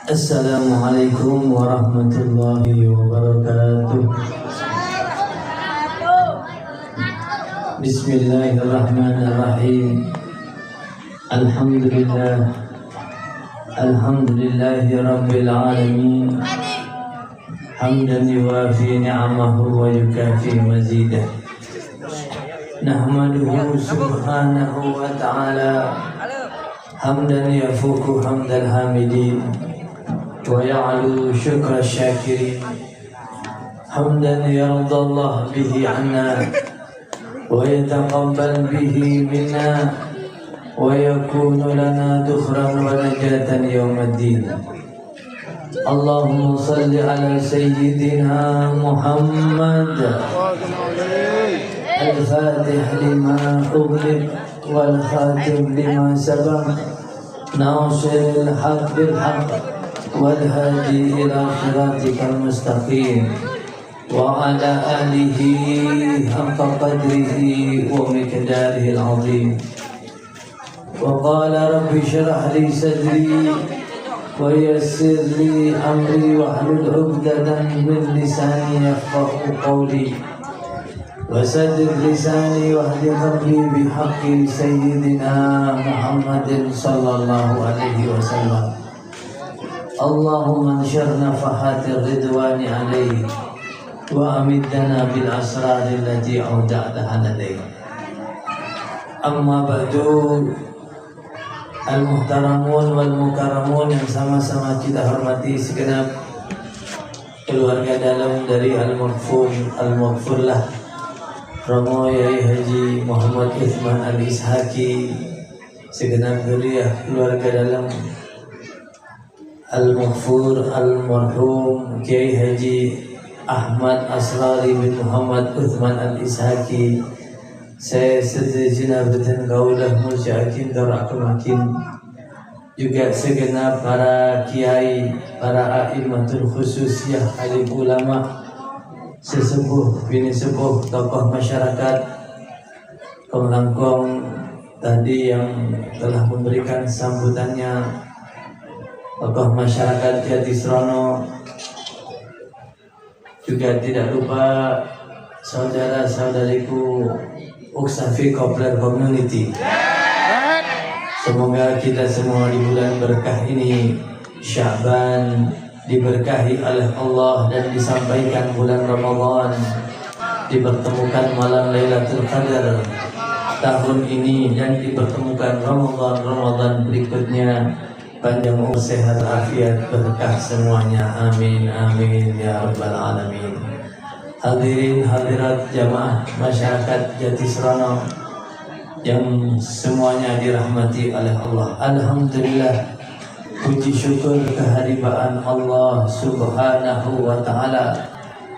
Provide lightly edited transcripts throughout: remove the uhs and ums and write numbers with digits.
Assalamualaikum warahmatullahi wabarakatuh. Bismillahirrahmanirrahim. Alhamdulillahi rabbil alamin. Hamdan yuwafi ni'amahu wa yukafi mazidah. Nahmaduhu subhanahu wa ta'ala hamdan yafuku hamdal hamidin wa ya'lu syukra syakirin, hamdan yardallah bihi anna wa yataqabbal bihi minna wa yakunu lana dukhran wa najatan yawmaddin. Allahumma salli ala sayyidina Muhammad al-fatih lima ughliq wal khatim lima sabaq nasiril haqq bil haqq والهادي إلى صراطك المستقيم وعلى آله حق قدره ومقداره العظيم. وقال رب اشرح لي صدري ويسر لي أمري واحلل عقدة من لساني يفقهوا قولي وسدد لساني واهد قلبي بحق سيدنا محمد صلى الله عليه وسلم. Allahumma anshur nafahatir ridwani alaih wa amiddana bil asraril lati awda'taha ladaih. Amma ba'du, al-muhtaramun wal mukarramun yang sama-sama kita hormati segenap keluarga dalam dari al-maghfurlah Romo Yai Haji Muhammad Uthman Al-Ishaqi, segenap keluarga dalam Al-Maghfur Al-Marhum Kiai Haji Ahmad Asrari bin Muhammad Uthman Al-Ishaqi. Saya sejenak beten kaulah musyakin darakakin, juga segenap para kiai, para a'immatul khususiyah, alim ulama, sesepuh bini sepuh, tokoh masyarakat Komlangkong tadi yang telah memberikan sambutannya, tokoh masyarakat Jatisrono, juga tidak lupa saudara-saudariku Uksafi Kopler Community. Semoga kita semua di bulan berkah ini, Sya'ban, diberkahi oleh Allah dan disampaikan bulan Ramadan, dipertemukan malam Lailatul Qadar tahun ini dan dipertemukan Ramadan berikutnya. Panjang umur, sehat, afiat, berkah semuanya, amin amin ya rabbal alamin. Hadirin hadirat jamaah masyarakat Jatisrono yang semuanya dirahmati oleh Allah. Alhamdulillah, puji syukur kehadiran Allah subhanahu wa ta'ala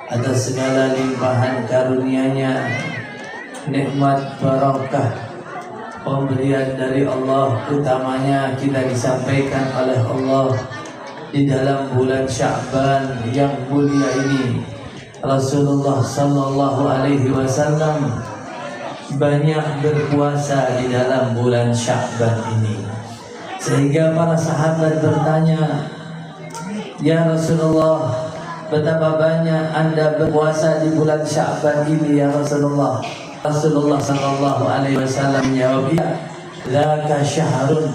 atas segala limpahan karunia-Nya, nikmat barakah pemberian dari Allah, utamanya kita disampaikan oleh Allah di dalam bulan Sya'ban yang mulia ini. Rasulullah sallallahu alaihi wasallam banyak berpuasa di dalam bulan Sya'ban ini, sehingga para sahabat bertanya, "Ya Rasulullah, betapa banyak Anda berpuasa di bulan Sya'ban ini ya Rasulullah?" Rasulullah sallallahu alaihi wasallam menjawab, "Dzaka syahrun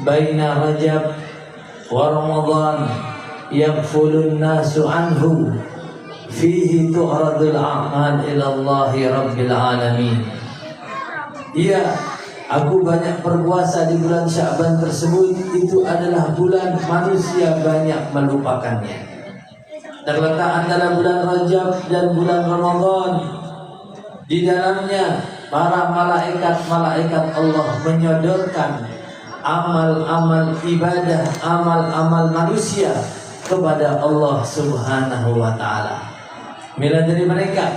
baina Rajab wa Ramadan yaghfulun nasu anhu fihi tu'radul a'mal ila Allah rabbil alamin." Iya, aku banyak berpuasa di bulan Sya'ban tersebut. Itu adalah bulan manusia banyak melupakannya. Terletak antara bulan Rajab dan bulan Ramadan. Di dalamnya para malaikat Allah menyodorkan amal-amal ibadah, amal-amal manusia kepada Allah subhanahu wa ta'ala. Mila dari mereka.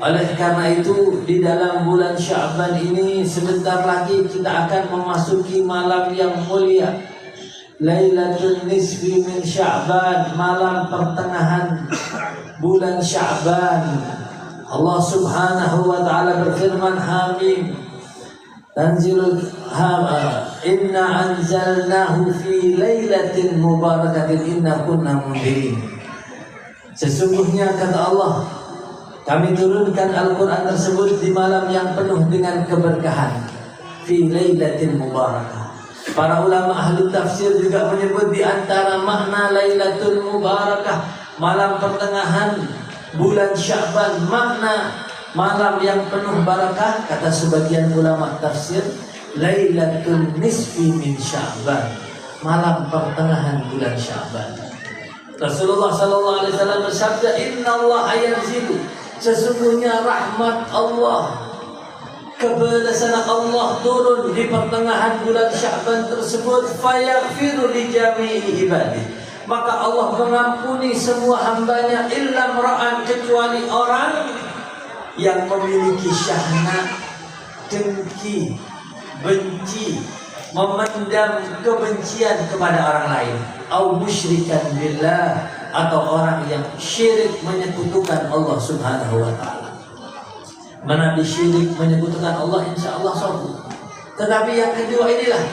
Oleh karena itu, di dalam bulan Sya'ban ini sebentar lagi kita akan memasuki malam yang mulia, Lailatul Nisfi min Sya'ban, malam pertengahan bulan Sya'ban. Allah subhanahu wa ta'ala berfirman, Hamim, tanzilul Inna anzalnahu fi lailatin mubarakatin inna kunna mundirin. Sesungguhnya kata Allah, kami turunkan Al-Quran tersebut di malam yang penuh dengan keberkahan. Fi lailatin mubarakah. Para ulama ahli tafsir juga menyebut di antara makna Lailatul Mubarakah, malam pertengahan bulan Sya'ban, makna malam yang penuh barakah. Kata sebagian ulama tafsir, Lailatul Nisfi min Sya'ban, malam pertengahan bulan Sya'ban. Rasulullah sallallahu alaihi wasallam bersabda, "Innallaha yanzilu," sesungguhnya rahmat Allah, kebebasan Allah turun di pertengahan bulan Sya'ban tersebut, fayaghfiru li jami'i ibadi, maka Allah mengampuni semua hambanya, illa mra'an, kecuali orang yang memiliki syahna, dengki, benci, memendam kebencian kepada orang lain, au musyrikan billah, atau orang yang syirik menyekutukan Allah Subhanahu wa taala. Mana syirik menyekutukan Allah, insya Allah sombong. Tetapi yang kedua inilah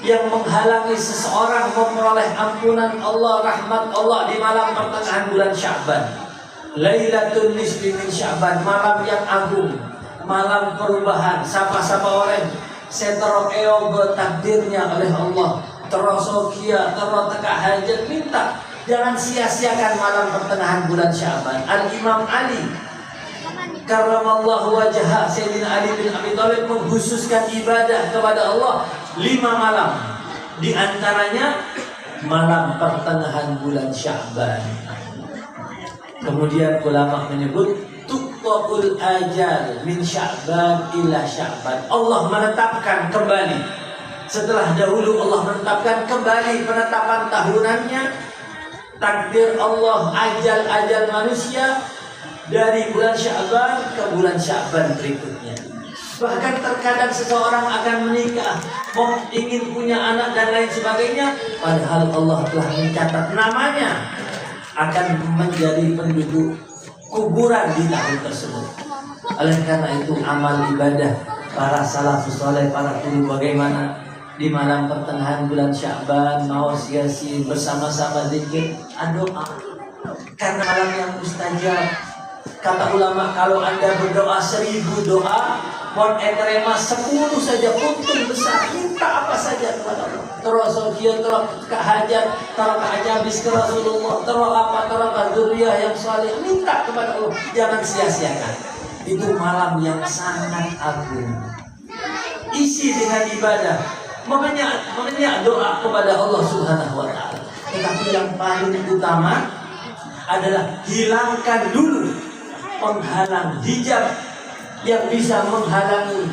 yang menghalangi seseorang memperoleh ampunan Allah, rahmat Allah di malam pertengahan bulan Sya'ban. Lailatul Nisfi min Sya'ban, malam yang agung, malam perubahan. Sapa-sapa orang setero eogo takdirnya oleh Allah, terosokia, teroteka hajat, minta. Jangan sia-siakan malam pertengahan bulan Sya'ban. Al-Imam Ali karramallahu wajhah, Sayyidina Ali bin Abi Thalib mengkhususkan ibadah kepada Allah 5 malam. Di antaranya malam pertengahan bulan Sya'ban. Kemudian ulama menyebut tuqul ajal min Sya'ban ila Sya'ban. Allah menetapkan kembali, setelah dahulu Allah menetapkan kembali penetapan tahunannya, takdir Allah, ajal manusia dari bulan Sya'ban ke bulan Sya'ban berikutnya. Bahkan terkadang seseorang akan menikah, ingin punya anak dan lain sebagainya, padahal Allah telah mencatat namanya akan menjadi penduduk kuburan di tahun tersebut. Oleh karena itu amal ibadah para salafus saleh, para guru, bagaimana di malam pertengahan bulan Sya'ban mau sia-sia bersama-sama zikir, doa, karena malam yang mustajab. Kata ulama, kalau Anda berdoa 1000 doa, mohon terima 10 saja, untung besar. Minta apa saja kepada Allah. Terus dia terus hajat, terus ajabis ke Rasulullah, terus apa, terus dzurriyyah yang saleh. Minta kepada Allah, jangan sia-siakan. Itu malam yang sangat agung. Isi dengan ibadah, mengenyak doa kepada Allah Subhanahu wa taala. Tetapi yang paling utama adalah hilangkan dulu penghalang hijab yang bisa menghalangi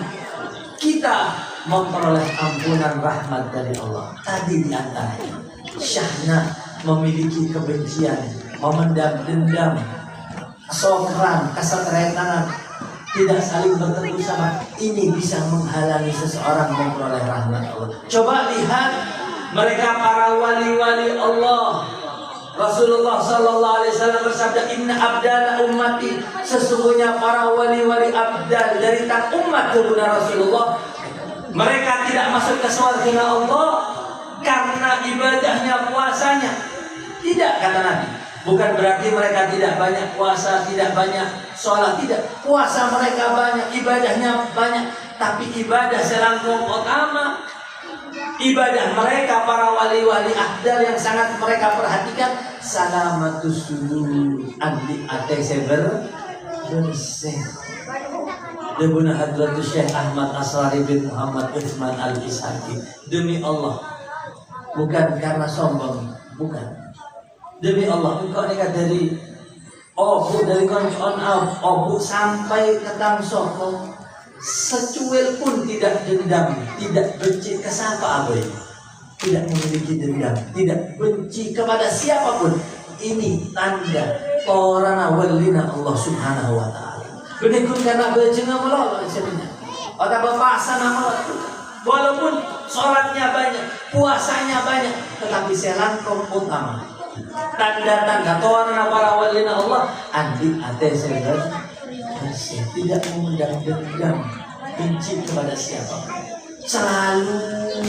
kita memperoleh ampunan rahmat dari Allah. Tadi di antaranya syahna, memiliki kebencian, memendam dendam, sokran, kesetretanan, tidak saling bertemu sama, ini bisa menghalangi seseorang memperoleh rahmat Allah. Coba lihat mereka para wali-wali Allah. Rasulullah sallallahu alaihi wasallam bersabda, "Inna abdala ummati," sesungguhnya para wali-wali abdal dari tak umat kebenaran Rasulullah, mereka tidak masuk ke surga Allah karena ibadahnya, puasanya. Tidak, kata Nabi. Bukan berarti mereka tidak banyak puasa, tidak banyak sholat, tidak. Puasa mereka banyak, ibadahnya banyak, tapi ibadah selangkung utama, ibadah mereka para wali-wali abdal yang sangat mereka perhatikan, salamatus sudur, andi ate seber bersih. Debuna Hadratus Syekh Ahmad Asrari bin Muhammad Utsman Al-Ishaqi, demi Allah, bukan karena sombong, bukan. Demi Allah, engkau nikah dari obu, dari koncoan obu sampai ke Tamsoko, secuil pun tidak dendam, tidak benci ke siapa abai, tidak memiliki dendam, tidak benci kepada siapapun. Ini tanda torana walina Allah Subhanahu wa taala. Benikun karena berjenga melolong sebenarnya. Atau berpuasa nama walaupun sholatnya banyak, puasanya banyak, tetapi selangkong utama. Tanda-tanda torana para walina Allah, andi ate segar, tidak memendam dendam, benci kepada siapa, selalu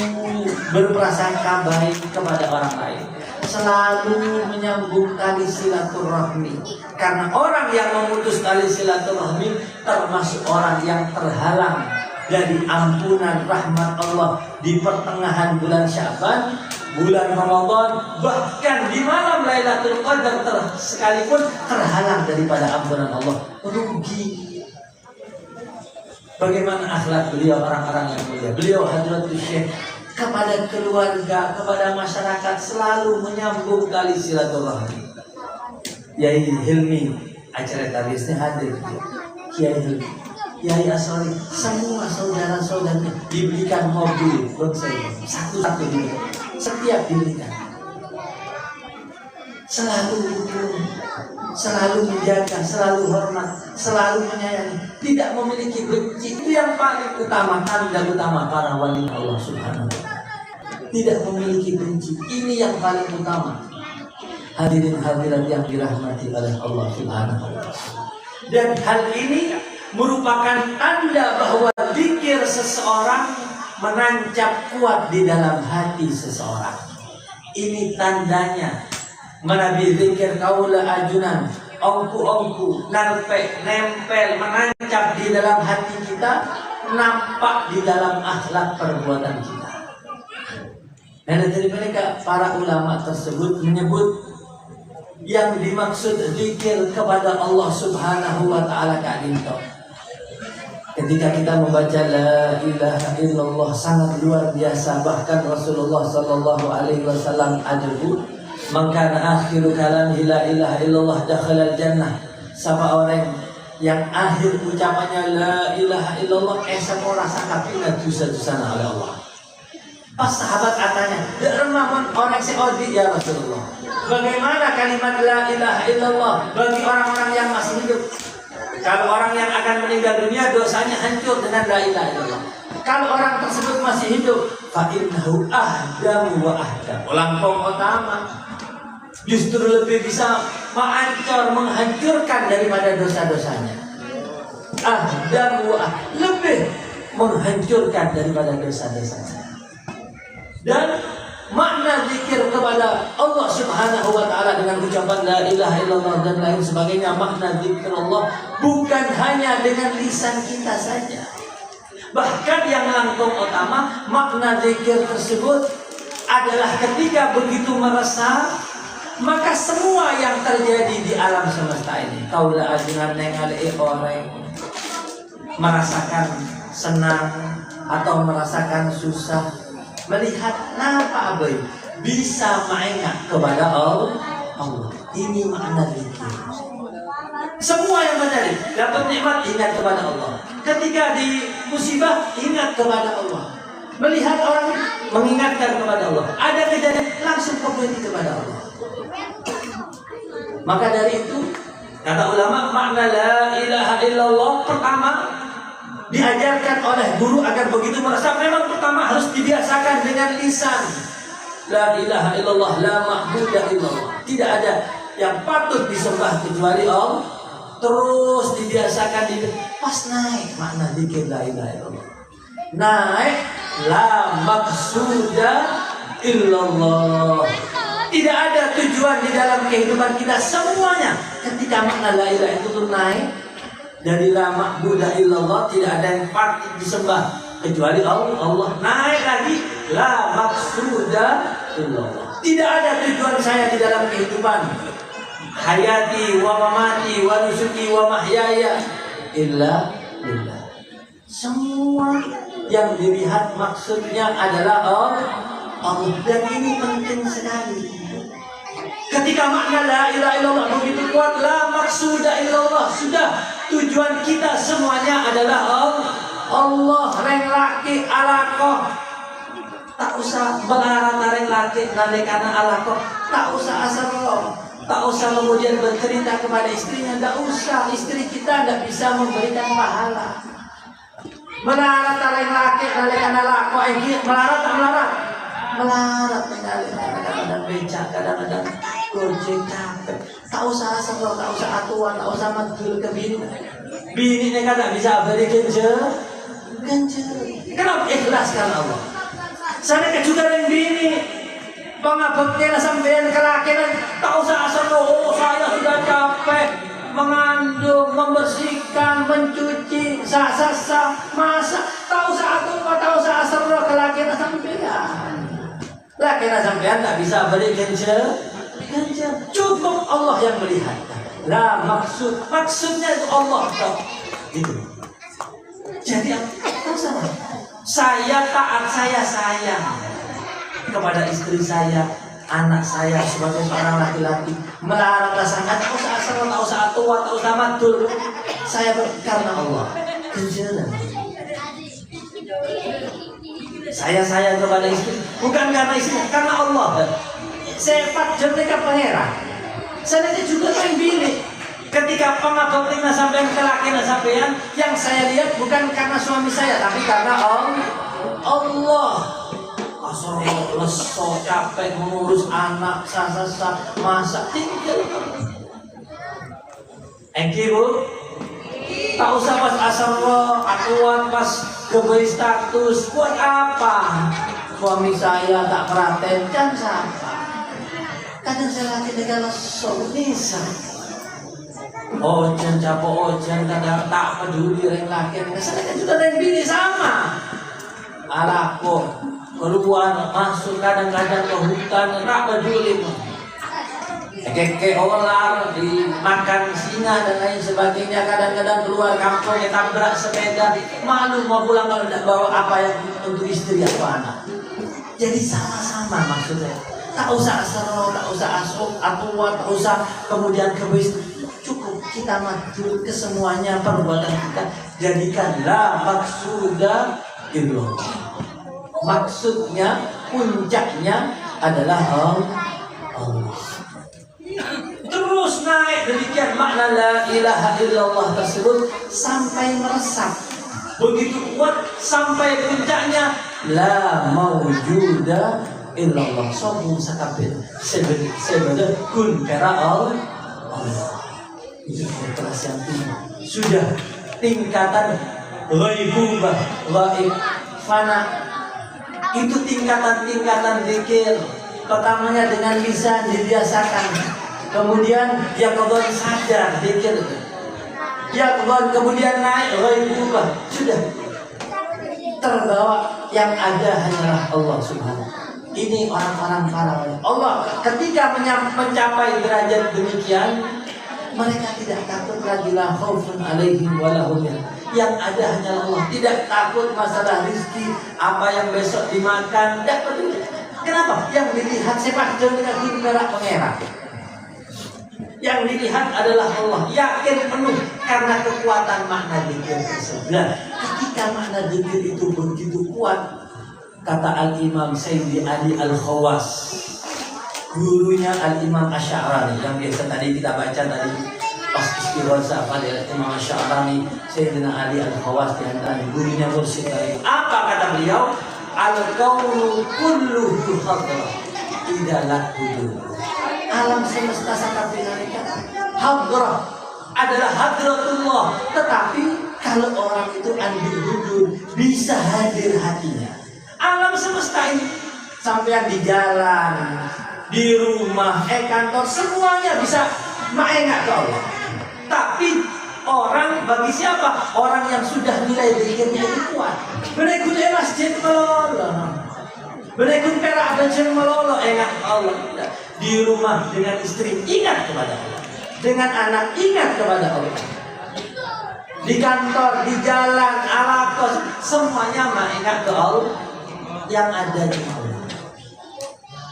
berprasangka baik kepada orang lain, selalu menyambung tali silaturahmi. Karena orang yang memutus tali silaturahmi termasuk orang yang terhalang dari ampunan rahmat Allah di pertengahan bulan Sya'ban, bulan Ramadan, bahkan di malam Lailatul Qadar sekalipun terhalang daripada ampunan Allah. Rugi. Bagaimana akhlak beliau, orang-orang yang mulia. Beliau Hadratus Syekh kepada keluarga, kepada masyarakat selalu menyambung tali silaturahmi. Yai Hilmi acara tarisnya hadir. Kiai Hilmi, Yai Asori, semua saudara-saudaranya diberikan mobil bonsai satu-satu diberikan. Setiap diberikan. Selalu menjaga, selalu hormat, selalu menyayangi, tidak memiliki benci. Itu yang paling utama, tanda utama para wali Allah Subhanahu wa ta'ala. Tidak memiliki benci, ini yang paling utama. Hadirin hadirat yang dirahmati oleh Allah Subhanahu wa ta'ala. Dan hal ini merupakan tanda bahwa zikir seseorang menancap kuat di dalam hati seseorang. Ini tandanya. Menabi zikir kaula ajunan, ongku narpek nempel menancap di dalam hati kita, nampak di dalam akhlak perbuatan kita. Dan dari mereka para ulama tersebut menyebut yang dimaksud zikir kepada Allah Subhanahu wa ta'ala kadinto. Ketika kita membaca la ilaha illallah sangat luar biasa, bahkan Rasulullah sallallahu alaihi wasallam ajabu maka akhiru kalamihi la ilaha illallah dakhala al-jannah. Siapa orang yang akhir ucapannya la ilaha illallah semua rasa kapina dosa-dosana oleh Allah. Pas sahabat katanya, "Dermamun orang seodi ya Rasulullah. Bagaimana kalimat la ilaha illallah bagi orang-orang yang masih hidup?" Kalau orang yang akan meninggal dunia dosanya hancur dengan la ilaha illallah. Kalau orang tersebut masih hidup, fa innahu ahdamu wa ahdam. Langkong utama. Justru lebih bisa menghancurkan daripada dosa-dosanya. Ahdamu wa lebih menghancurkan daripada dosa-dosanya. Dan makna zikir kepada Allah Subhanahu wa ta'ala dengan ucapan la ilaha illallah dan lain sebagainya, makna zikir Allah bukan hanya dengan lisan kita saja. Bahkan yang langkung utama makna zikir tersebut adalah ketika begitu meresah, maka semua yang terjadi di alam semesta ini, kaula ajunan ningali orang merasakan senang atau merasakan susah, melihat napa abai bisa mengingat kepada Allah. Ini makna zikir. Semua yang terjadi dapat nikmat, ingat kepada Allah. Ketika di musibah, ingat kepada Allah. Melihat orang, mengingatkan kepada Allah. Ada kejadian, langsung kembali kepada Allah. Maka dari itu, kata ulama, makna la ilaha illallah pertama diajarkan oleh guru agar begitu merasa memang pertama harus dibiasakan dengan lisan. La ilaha illallah, la ma'budah illallah. Tidak ada yang patut disembah kecuali Allah. Terus dibiasakan pas naik makna zikir la ilaha illallah. Naik la maqsuda illallah. Tidak ada tujuan di dalam kehidupan kita semuanya. Ketika makna la ilaha itu naik dari la ma'budah illallah, tidak ada yang patut disembah kecuali Allah. Naik lagi la maqsuda illallah. Tidak ada tujuan saya di dalam kehidupan. Hayati wa mamati wa nusuki wa mahyaya illa lillah. Semua yang dilihat maksudnya adalah Allah. Dan ini penting sekali. Ketika makna la ilaha illallah begitu kuat, la maqsuda illallah, sudah tujuan kita semuanya adalah Allah. Reng laki alakoh, tak usah melarang reng laki nalekana alakoh, tak usah asal tak usah kemudian bercerita kepada istrinya, tak usah. Istri kita tidak bisa memberikan pahala. Melarat reng laki nalekana alakoh, melarat tak melarat? Melarat kadang-kadang becak, kadang-kadang gojek capek. Tak usah asal, tak usah atuan, tak usah madul ke bini. Bini kan tak bisa beri genjer. Kenapa? Ikhlas karena Allah. Sana juga yang bini pangabeknya sampean kelakian tak usah asal saya sudah capek mengandung, membersihkan, mencuci, sasa, masak, tak usah asal kelakian sampean. Lakian sampean tak bisa beri kerja, cukup Allah yang melihat. Lah maksudnya itu Allah tahu. Itu. Jadi tahu sama. Saya taat, saya sayang kepada istri saya, anak saya sebagai seorang laki-laki. Melarang pasangan, tak usah asal, tak usah tua, tak usah madul. Saya karena Allah. Kejalan. Saya sayang kepada istri, bukan karena istri, karena Allah. Saya pacar mereka pangeran. Saya juga main bilik. Ketika pengabdian sampai kelakian sampean, yang saya lihat bukan karena suami saya, tapi karena Allah. Asal leso capek mengurus anak, sasa, masak, tinggal. Thank you, Bu. Tak usah pas asal akuan pas keberi status, buat apa? Suami saya tak perhatian, jangan siapa. Kadang saya lagi dengan leso, bisa. Ojan capo ojan kadang tak peduli orang laki. Saya kan juga ada yang bini sama. Alako keluar masuk kadang-kadang ke hutan tak peduli. Keke olar dimakan singa dan lain sebagainya. Kadang-kadang keluar kampung tabrak sepeda. Malu mau pulang kalau tidak bawa apa yang untuk istri atau anak. Jadi sama-sama maksudnya. Tak usah asal, tak usah asuh, atuan, tak usah kemudian kebis. Cukup kita maju ke semuanya perbuatan kita. Jadikanlah maksudah illallah. Maksudnya, puncaknya adalah Allah. Terus naik demikian makna la ilaha illallah tersebut sampai meresap. Begitu kuat sampai puncaknya la mawjuda illallah. Sombong sakabit sebenarnya kun kera Allah. Itu kelas yang tinggi. Sudah tingkatan ghaibubah, ghaib, fana. Itu tingkatan-tingkatan zikir. Pertamanya dengan lisan dibiasakan. Kemudian yaqdhan sadar zikir itu. Yaqdhan kemudian naik ghaibubah. Sudah terbawa yang ada hanyalah Allah Subhanahu. Ini orang-orang para wali. Allah ketika mencapai derajat demikian, mereka tidak takut lagi la khaufun alaihim wa lahum. Yang ada hanya Allah. Tidak takut masalah rezeki, apa yang besok dimakan, tidak peduli. Kenapa? Yang dilihat sepak terjang merah pengerang. Yang dilihat adalah Allah. Yakin penuh karena kekuatan makna dzikir tersebut. Ketika makna dzikir itu begitu kuat, kata Al-Imam Sayyidi Ali Al-Khawas, gurunya Al-Imam Asy'arani yang biasa tadi kita baca tadi pas istighotsah pada Imam Asy'arani, Sayyidina Ali Al-Khawas di antara gurunya mursyid tadi. Apa kata beliau? Al-kaunu kulluhu hadra idza lahudu. Alam semesta sakabehna hadra adalah hadratullah, tetapi kalau orang itu andil hudur bisa hadir hatinya. Alam semesta ini sampai di jalan, di rumah, kantor, semuanya bisa mengingat ke Allah. Tapi orang bagi siapa? Orang yang sudah nilai zikirnya itu kuat. Berekun masjid melolo, berekun perak bensin melolo, ingat Allah. Di rumah dengan istri ingat kepada Allah, dengan anak ingat kepada Allah. Di kantor, di jalan, alakos, semuanya mengingat ke Allah. Yang ada di Allah.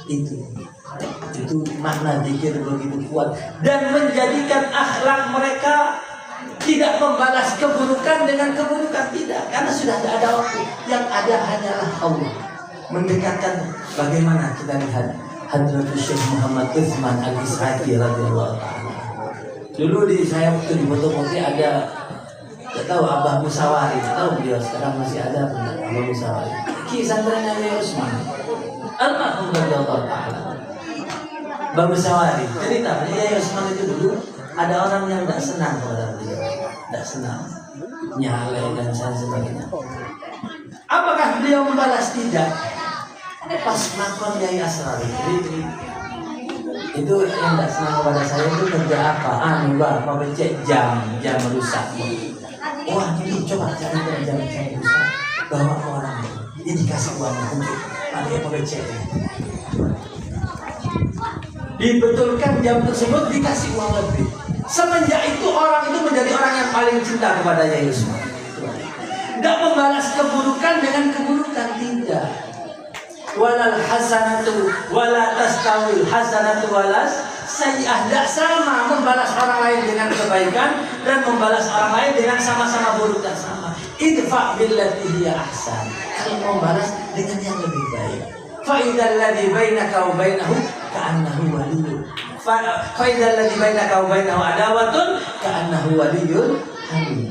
Itu makna zikir begitu kuat dan menjadikan akhlak mereka tidak membalas keburukan dengan keburukan, tidak, karena sudah tidak ada waktu. Yang ada hanyalah Allah. Mendekatkan bagaimana kita lihat Hadratus Syekh Muhammad Utsman Al-Ishaqi radhiyallahu taala. Dulu saya waktu di foto-foto ada, tidak tahu Abah Musawari, tahu beliau sekarang masih ada Abah Musawari. Kisah Yai Utsman almarhum radhiyallahu taala. Abah Musawari cerita Yai Utsman itu dulu ada orang yang tidak senang kepada beliau, tidak senang, nyalai dan sebagainya. Apakah beliau membalas? Tidak. Pas makam Yai Asrar itu yang tidak senang kepada saya itu kerja apa? Mbak, apa cek jam rusak. Wah, ini coba cari jam rusak, bawa ke orang ini dikasih uang untuk pakai pengecek. Dibetulkan jam tersebut dikasih uang lebih. Semenjak itu orang itu menjadi orang yang paling cinta kepada Yai Usman. Tidak membalas keburukan dengan keburukan, tidak. Walal hasanatu wala tastawil hasanatu walas sayyi'ah. Tidak sama membalas orang lain dengan kebaikan dan membalas orang lain dengan sama-sama buruk, dan sama. Idfa billati hiya ahsan. Kalau membalas dengan yang lebih baik. Fa idzal ladzi bainaka wa bainahu ka'annahu waliyyun. Fa idzal ladzi bainaka wa bainahu adawatun ka'annahu waliyyun hamim.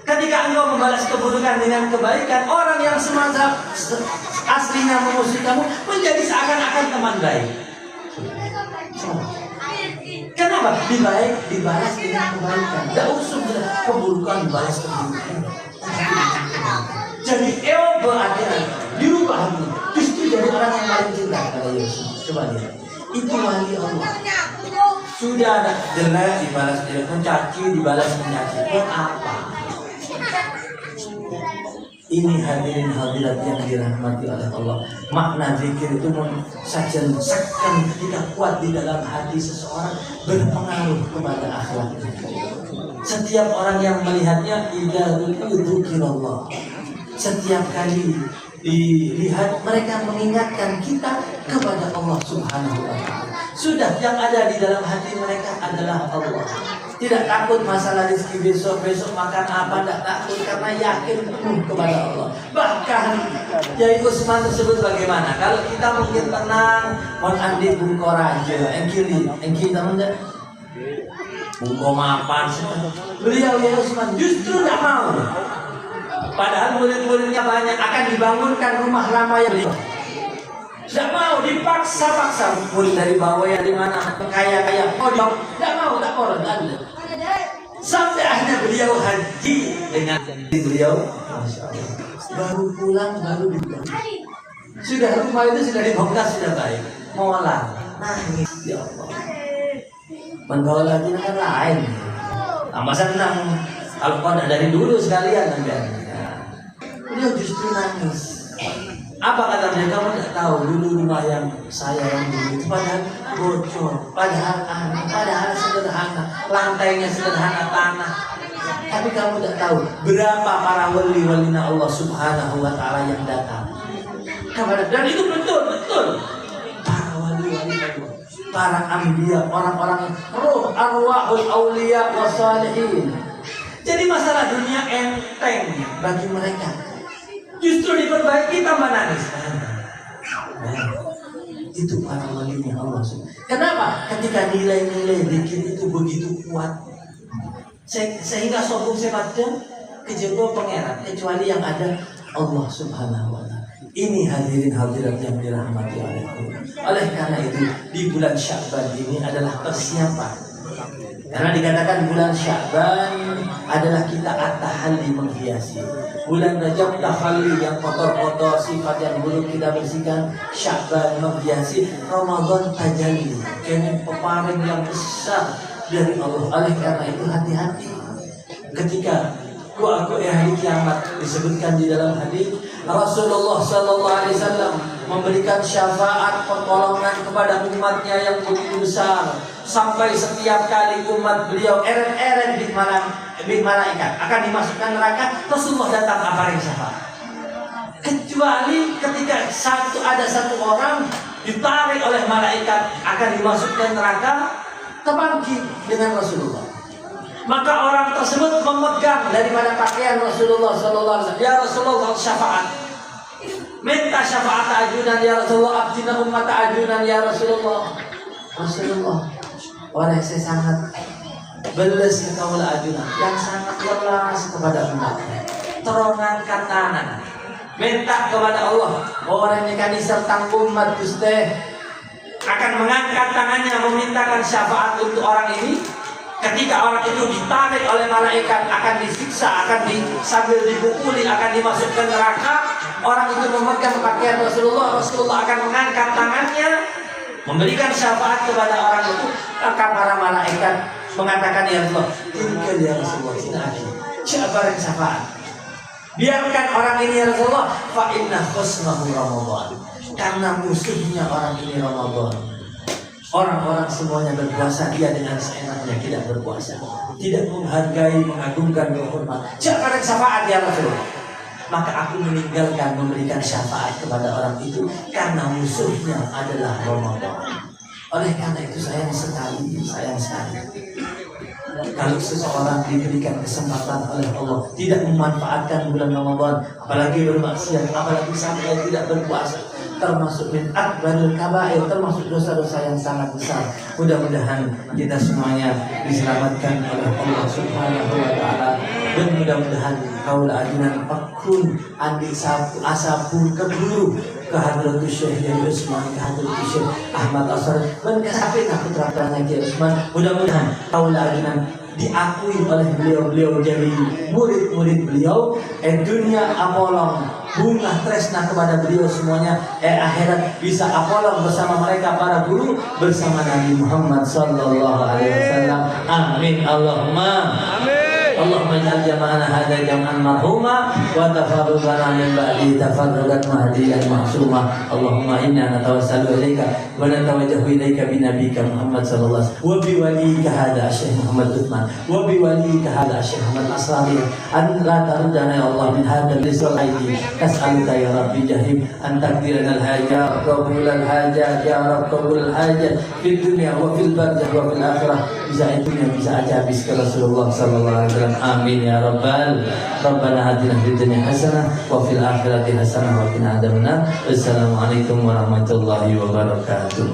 Ketika engkau membalas keburukan dengan kebaikan, orang yang semasa aslinya memusuhi kamu menjadi seakan-akan teman baik. Kenapa? Dibalas dengan kebaikan. Tidak usah keburukan dibalas keburukan. Jadi berarti dirubah hati. Justru jadi orang yang paling cinta kepada Yesus. Coba lihat. Itu wali Allah. Sudah ada jelek dibalas jelek, mencaci dibalas mencaci. Buat apa? Ini hadirin hadirat yang dirahmati oleh Allah. Makna zikir itu sajen ketika kuat di dalam hati seseorang, berpengaruh kepada akhlak. Setiap orang yang melihatnya idza dzukirallah, setiap kali dilihat mereka mengingatkan kita kepada Allah Subhanahu wa taala. Sudah, yang ada di dalam hati mereka adalah Allah. Tidak takut masalah rezeki besok makan apa, tidak takut karena yakin penuh kepada Allah. Bahkan Yai Usman tersebut bagaimana? Kalau kita mungkin tenang, mon andi bungko raja, engkili teman enggak? Bungko mapan. Beliau Yai Usman justru tidak mau. Padahal murid-muridnya banyak, akan dibangunkan rumah lama yang beliau. Tidak mau, dipaksa-paksa. Murid dari bawah yang di mana kaya-kaya, tidak mau, sampai akhirnya beliau haji dengan beliau. Masya Allah. Baru pulang, baru dibuang. Sudah rumah itu sudah dibongkar, sudah baik. Molang, nangis, ya Allah. Mengaul lagi kan lain. Tambah senang. Kalau kau dari dulu sekalian nanti. Beliau justru nangis. Apa kata dia? Kamu tidak tahu dulu rumah yang saya yang dulu itu padahal bocor, padahal sederhana, lantainya sederhana tanah. Tapi kamu tidak tahu berapa para wali-walina Allah Subhanahu wa taala yang datang kepada, dan itu betul para wali-wali Allah, para anbiya, orang-orang roh, arwahul auliya wassalihin. Jadi masalah dunia enteng bagi mereka. Justru diperbaiki tambah nangis. Itu para walinya Allah. Kenapa? Ketika nilai-nilai zikir itu begitu kuat, sehingga sombong sepadanya kejebak pangeran, kecuali yang ada Allah Subhanahu wa taala. Ini hadirin hadirat yang dirahmati oleh Allah. Oleh karena itu di bulan Sya'ban ini adalah persiapan. Karena dikatakan bulan Sya'ban adalah kita at-tahalli, menghiasi. Bulan Rajab tahalli, yang kotor-kotor, sifat yang buruk kita bersihkan. Sya'ban menghiasi. Ramadan tajalli, kene peparing yang besar dari Allah. Oleh karena itu hati-hati ketika aku hari kiamat. Disebutkan di dalam hadis Rasulullah sallallahu alaihi wasallam memberikan syafaat pertolongan kepada umatnya yang begitu besar, sampai setiap kali umat beliau eret-eret di malaikat akan dimasukkan neraka, Rasulullah datang apa syafaat. Kecuali ketika ada satu orang ditarik oleh malaikat akan dimasukkan neraka, terbangkit dengan Rasulullah. Maka orang tersebut memegang daripada pakaian Rasulullah sallallahu alaihi wasallam. Ya Rasulullah, syafaat. Minta syafaat ajunan ya Rasulullah, abdina umat ajunan ya Rasulullah. Rasulullah, oleh saya sangat beles engkau ajunan, yang sangat welas kepada umat. Terongan katanan, minta kepada Allah, orang yang kami serta umat Gusti akan mengangkat tangannya memintakan syafaat untuk orang ini. Ketika orang itu ditarik oleh malaikat, akan disiksa, sambil dipukuli, akan dimasukkan neraka. orang itu memegang pakaian Rasulullah, Rasulullah akan mengangkat tangannya memberikan syafaat kepada orang itu. Maka para malaikat mengatakan, ya Rasulullah, tinggal ya Rasulullah, siapa yang syafaat? Biarkan orang ini ya Rasulullah, fa inna khusmahu Ramadan, karena musuhnya orang ini Ramadan. Orang-orang semuanya berpuasa, dia dengan seenaknya tidak berpuasa, tidak menghargai, mengagungkan, menghormat. Siapa yang syafaat ya Rasulullah? Maka aku meninggalkan memberikan syafaat kepada orang itu karena musuhnya adalah Ramadan. Oleh karena itu sayang sekali kalau seseorang diberikan kesempatan oleh Allah tidak memanfaatkan bulan Ramadan, apalagi bermaksiat, apalagi sampai tidak berpuasa, termasuk min akbaril kabair, termasuk dosa-dosa yang sangat besar. Mudah-mudahan kita semuanya diselamatkan oleh Allah Subhanahu wa taala, dan mudah-mudahan kaula ajunan pakun andi sapu asapun keburu ke Hadratus Syekh Kiai Usman, ke Hadratus Syekh Ahmad Asar, dan kesapin aku terapkan Kiai Usman. Mudah-mudahan kaula ajunan diakui oleh beliau jadi murid-murid beliau. Dunia apolong bunga tresna kepada beliau semuanya, akhirat bisa apolong bersama mereka para guru, bersama Nabi Muhammad sallallahu alaihi wasallam. Amin Allahumma amin. Allahumma ij'al jama'ana hadza jam'an marhuma wa tafarruqana min ba'di tafarruqan mahdiyan ma'suma. Allahumma inna natawassalu ilaika wa natawajjahu ilaika bi nabiyyika Muhammad sallallahu alaihi wasallam wa bi waliyika hadza Syekh Muhammad Utsman wa bi waliyika hadza Syekh Muhammad Asrari an la taruddana ya Allah min hadzal lisul aidi. As'aluka ya Rabbi jahim an takdirana al-hajat qabul al-hajat ya Rabb qabul al-hajat fid dunya wa fil barzakh wa fil akhirah. Bisa itunya bisa aja habis ke Rasulullah sallallahu alaihi wasallam. Amin ya rabbal. Rabbana atina fid dunya hasanah wa fil akhirati hasanah wa qina adzabannar. Assalamualaikum warahmatullahi wabarakatuh.